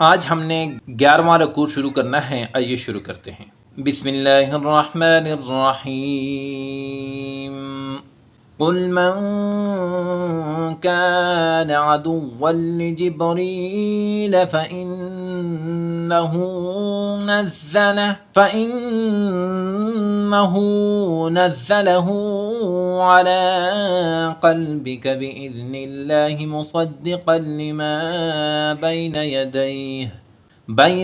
आज हमने 11वां रुकू शुरू करना है। आइए शुरू करते हैं। बिस्मिल्लाहिर्रहमानिर्रहीम। कुल मन कान अदुव्वन लिजिब्रील फ़इन्नहु नज़्ज़लहु अला क़ल्बिक बिइज़्निल्लाहि मुसद्दिक़न लिमा बैन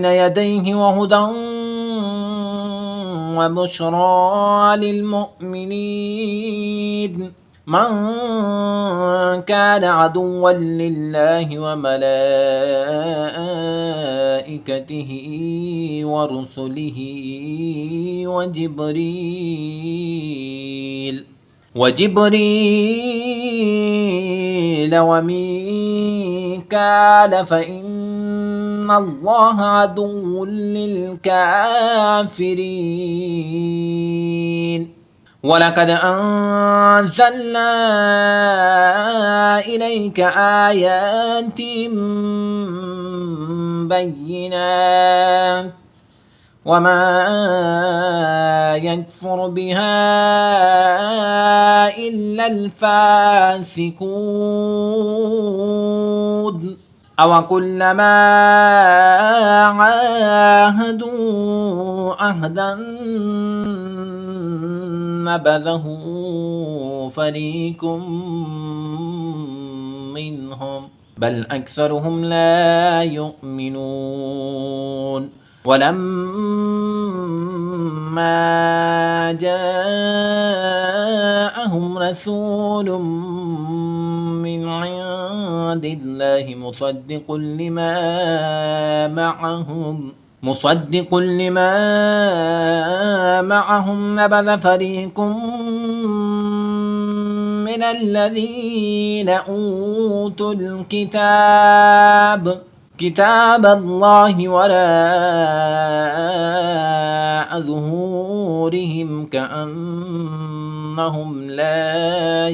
यदैहि वहुदन वबुश्रा लिलमुमिनीन। मन कान अदुव्वन लिल्लाहि वमलाइकतिहि वरुसुलिहि वजिब्रील वमीकाल फ़इन्नल्लाह अदुव्वुन लिलकाफ़िरीन। वलक़द अंज़लना इलैक आयातिन बय्यिनात वमा यकफ़ुरु बिहा इल्लल फ़ासिक़ून। अवकुल्लमा आहादू अहदन नबज़हु फ़रीक़ुम मिन्हुम बल अक्सरुहुम ला युमिनून। वलम्मा जाअहुम रसूलुम मिन इंदिल्लाहि मुसद्दिक़ुन लिमा मअहुम नबज़ फ़रीक़ुम मिनल्लज़ीन ऊतुल किताबल्लाहि वराअ ज़ुहूरिहिम कअन्नहुम ला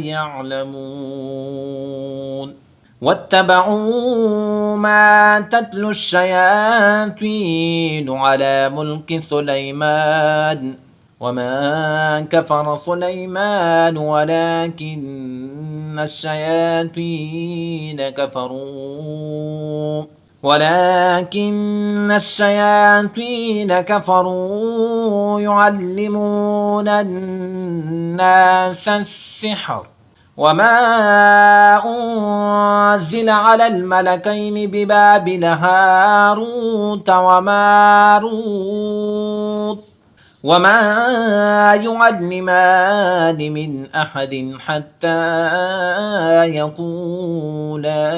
यअलमून। वत्तबऊ मा तत्लु अश्शयातीन अला मुल्कि सुलैमान वमा कफ़र सुलैमान वलाकिन्न الشياطين كفروا يعلمون الناس السحر وما أنزل على الملكين ببابل هاروت وماروت وما يعلمان من أحد حتى يقولا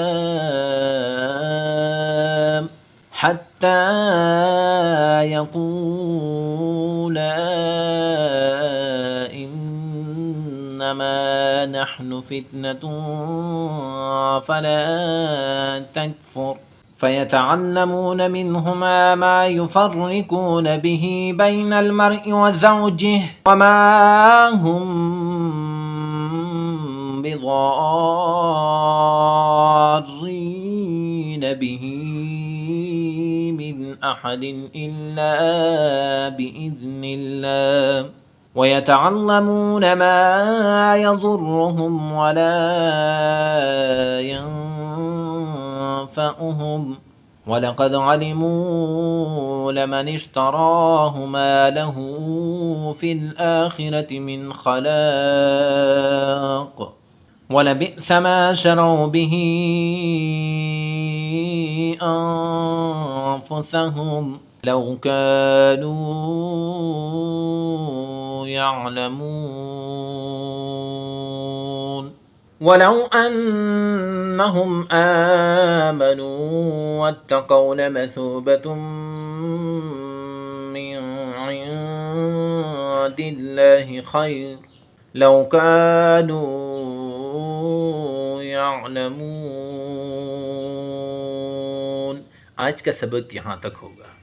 إنما نحن فتنة فلا تكفر فيتعلمون منهما ما يفرقون به بين المرء وزوجه وما هم بضارين به من أحد إلا بإذن الله ويتعلمون ما يضرهم ولا ينفعهم ولقد علموا لمن اشتراه ما له في الآخرة من خلاق ولبئس ما شروا به أنفسهم لو كانوا يعلمون. ولو أنهم آمنوا واتقوا لمثوبة من عند الله خير لو كانوا يعلمون. आज का सबक यहाँ तक होगा।